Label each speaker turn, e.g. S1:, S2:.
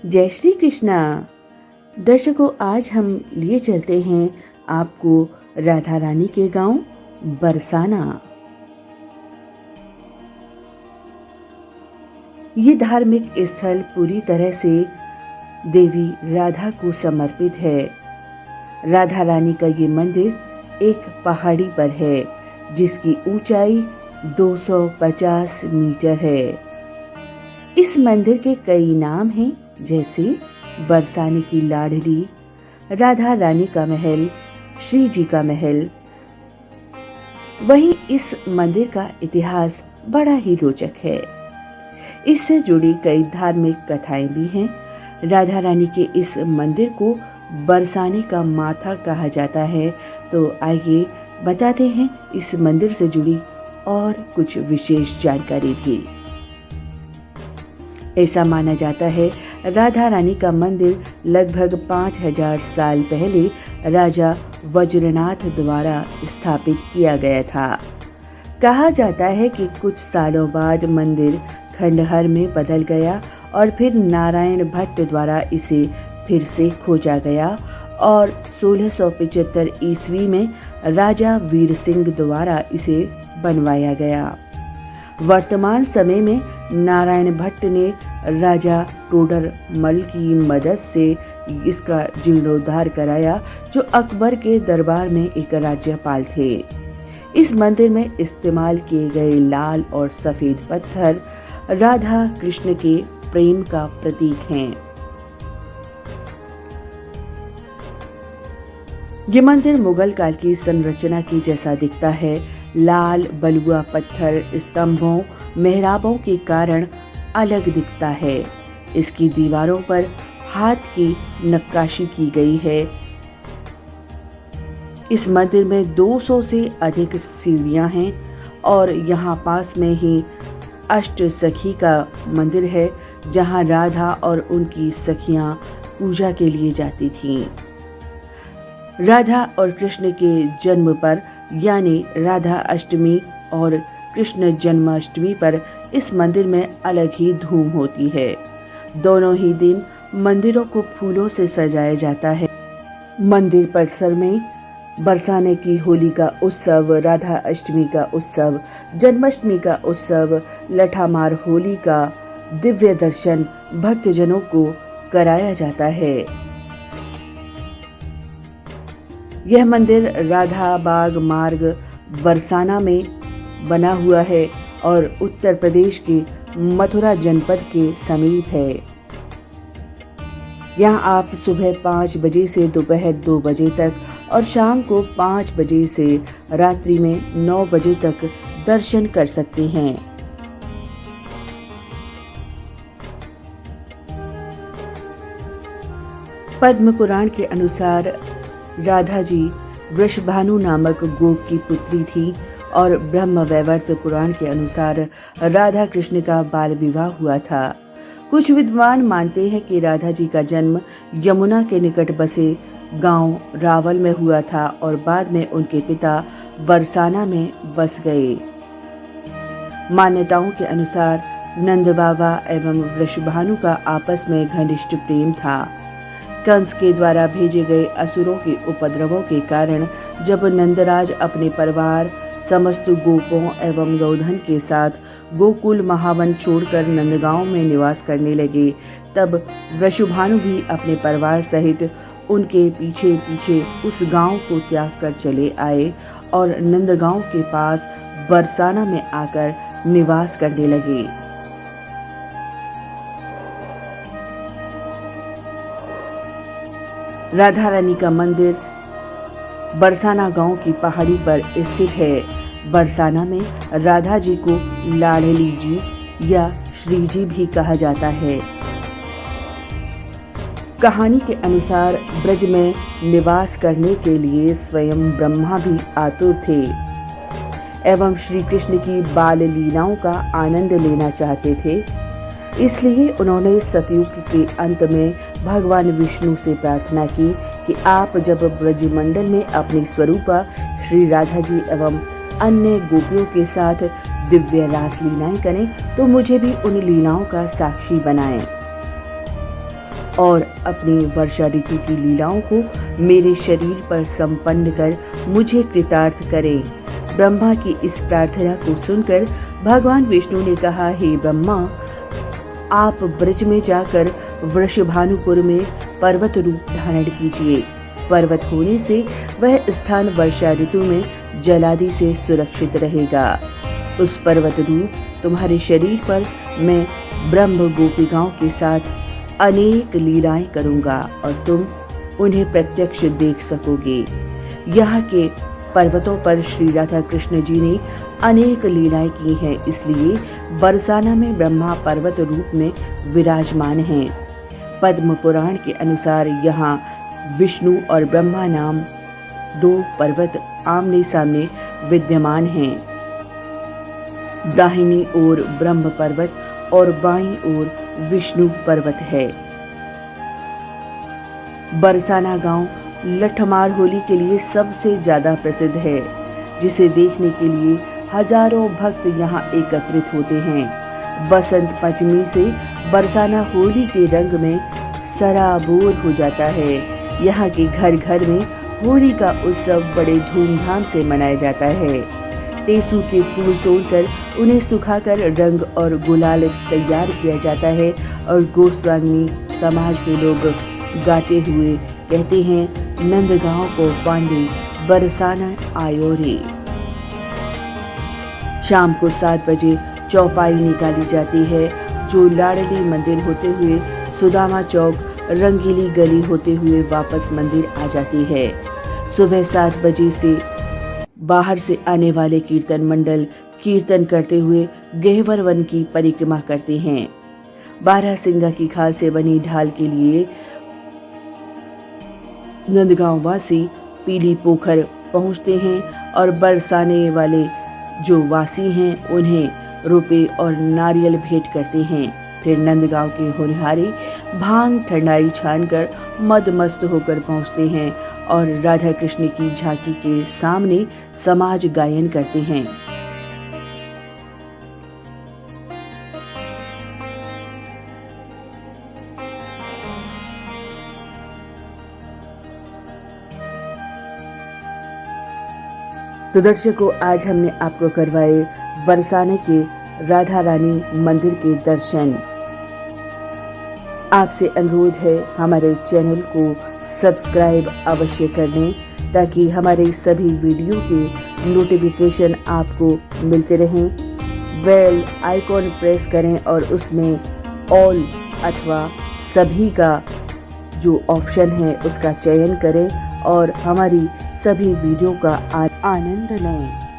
S1: जय श्री कृष्णा। दर्शकों, आज हम लिए चलते हैं आपको राधा रानी के गांव बरसाना। ये धार्मिक स्थल पूरी तरह से देवी राधा को समर्पित है। राधा रानी का ये मंदिर एक पहाड़ी पर है जिसकी ऊंचाई 250 मीटर है। इस मंदिर के कई नाम हैं, जैसे बरसाने की लाडली, राधा रानी का महल, श्री जी का महल। वहीं इस मंदिर का इतिहास बड़ा ही रोचक है। इससे जुड़ी कई धार्मिक कथाएं भी हैं। राधा रानी के इस मंदिर को बरसाने का माथा कहा जाता है। तो आइए बताते हैं इस मंदिर से जुड़ी और कुछ विशेष जानकारी भी। ऐसा माना जाता है राधा रानी का मंदिर लगभग 5000 साल पहले राजा वज्रनाथ द्वारा स्थापित किया गया था। कहा जाता है कि कुछ सालों बाद मंदिर खंडहर में बदल गया और फिर नारायण भट्ट द्वारा इसे फिर से खोजा गया और 1675 ईस्वी में राजा वीर सिंह द्वारा इसे बनवाया गया। वर्तमान समय में नारायण भट्ट ने राजा टोडर मल की मदद से इसका जीर्णोद्धार कराया, जो अकबर के दरबार में एक राज्यपाल थे। इस मंदिर में इस्तेमाल किए गए लाल और सफेद पत्थर राधा कृष्ण के प्रेम का प्रतीक हैं। ये मंदिर मुगल काल की संरचना की जैसा दिखता है। लाल बलुआ पत्थर स्तंभों मेहराबों के कारण अलग दिखता है। इसकी दीवारों पर हाथ की नक्काशी की गई है। इस मंदिर में 200 से अधिक सीढ़ियां हैं और यहाँ पास में ही अष्ट सखी का मंदिर है, जहाँ राधा और उनकी सखियां पूजा के लिए जाती थीं। राधा और कृष्ण के जन्म पर यानी राधा अष्टमी और कृष्ण जन्माष्टमी पर इस मंदिर में अलग ही धूम होती है। दोनों ही दिन मंदिरों को फूलों से सजाया जाता है। मंदिर परिसर में बरसाने की होली का उत्सव, राधा अष्टमी का उत्सव, जन्माष्टमी का उत्सव, लठामार होली का दिव्य दर्शन भक्तजनों को कराया जाता है। यह मंदिर राधा बाग मार्ग बरसाना में बना हुआ है और उत्तर प्रदेश के मथुरा जनपद के समीप है। यहाँ आप सुबह 5 बजे से दोपहर 2 बजे तक और शाम को 5 बजे से रात्रि में 9 बजे तक दर्शन कर सकते हैं। पद्म पुराण के अनुसार राधा जी वृषभानु नामक गोप की पुत्री थी और ब्रह्म वैवर्त पुराण के अनुसार राधा कृष्ण का बाल विवाह हुआ था। कुछ विद्वान मानते हैं कि राधा जी का जन्म यमुना के निकट बसे गांव रावल में हुआ था और बाद में उनके पिता बरसाना में बस गए। मान्यताओं के अनुसार नंद बाबा एवं वृषभानु का आपस में घनिष्ठ प्रेम था। कंस के द्वारा भेजे गए असुरों के उपद्रवों के कारण जब नंदराज अपने परिवार, समस्त गोपों एवं गौधन के साथ गोकुल महावन छोड़कर नंदगांव में निवास करने लगे, तब वृषभानु भी अपने परिवार सहित उनके पीछे पीछे उस गांव को त्याग कर चले आए और नंदगांव के पास बरसाना में आकर निवास करने लगे। राधा रानी का मंदिर बरसाना गांव की पहाड़ी पर स्थित है। बरसाना में राधा जी को लाडली जी या श्री जी भी कहा जाता है। कहानी के अनुसार ब्रज में निवास करने के लिए स्वयं ब्रह्मा भी आतुर थे एवं श्री कृष्ण की बाल लीलाओं का आनंद लेना चाहते थे। इसलिए उन्होंने सतयुग के अंत में भगवान विष्णु से प्रार्थना की कि आप जब ब्रजमंडल में अपनी स्वरूपा श्री राधा जी एवं अन्य गोपियों के साथ दिव्य रास लीलाएं करें तो मुझे भी उन लीलाओं का साक्षी बनाएं। और अपने वर्षा ऋतु की लीलाओं को मेरे शरीर पर संपन्न कर मुझे कृतार्थ करें। ब्रह्मा की इस प्रार्थना को सुनकर भगवान विष्णु ने कहा, हे ब्रह्मा, आप ब्रज में जाकर वृषभानुपुर में पर्वत रूप धारण कीजिए। पर्वत होने से वह स्थान वर्षा ऋतु में जलादि से सुरक्षित रहेगा। उस पर्वत रूप तुम्हारे शरीर पर मैं ब्रह्म गोपिकाओं के साथ अनेक लीलाएं करूंगा और तुम उन्हें प्रत्यक्ष देख सकोगे। यहाँ के पर्वतों पर श्री राधा कृष्ण जी ने अनेक लीलाएं की हैं, इसलिए बरसाना में ब्रह्मा पर्वत रूप में विराजमान हैं। पद्म पुराण के अनुसार यहाँ विष्णु और ब्रह्मा नाम दो पर्वत आमने सामने विद्यमान हैं। दाहिनी ओर ब्रह्म पर्वत और बाईं ओर विष्णु पर्वत है। बरसाना गांव लठमार होली के लिए सबसे ज्यादा प्रसिद्ध है, जिसे देखने के लिए हजारों भक्त यहाँ एकत्रित होते हैं। बसंत पंचमी से बरसाना होली के रंग में सराबोर हो जाता है। यहाँ के घर घर में होली का उत्सव बड़े धूमधाम से मनाया जाता है। टेसू के फूल तोड़कर उन्हें सुखाकर रंग और गुलाल तैयार किया जाता है और गोस्वामी समाज के लोग गाते हुए कहते हैं, नंदगांव को पांडे बरसाना आयो रे। शाम को 7 बजे चौपाई निकाली जाती है, जो लाडली मंदिर होते हुए सुदामा चौक, रंगीली गली होते हुए वापस मंदिर आ जाती है। सुबह 7 बजे से बाहर से आने वाले कीर्तन मंडल कीर्तन करते हुए गहवर वन की परिक्रमा करते हैं। 12 सिंगा की खाल से बनी ढाल के लिए नंदगांव वासी पीली पोखर पहुंचते हैं और बरसाने वाले जो वासी हैं उन्हें रुपए और नारियल भेंट करते हैं। फिर नंदगांव के होनहारी भांग ठंडाई छानकर मद मस्त होकर पहुंचते हैं और राधा कृष्ण की झांकी के सामने समाज गायन करते हैं। तो दर्शकों, आज हमने आपको करवाए बरसाने के राधा रानी मंदिर के दर्शन। आपसे अनुरोध है हमारे चैनल को सब्सक्राइब अवश्य कर लें, ताकि हमारे सभी वीडियो के नोटिफिकेशन आपको मिलते रहें। बेल आइकॉन प्रेस करें और उसमें ऑल अथवा सभी का जो ऑप्शन है उसका चयन करें और हमारी सभी वीडियो का आनंद लें।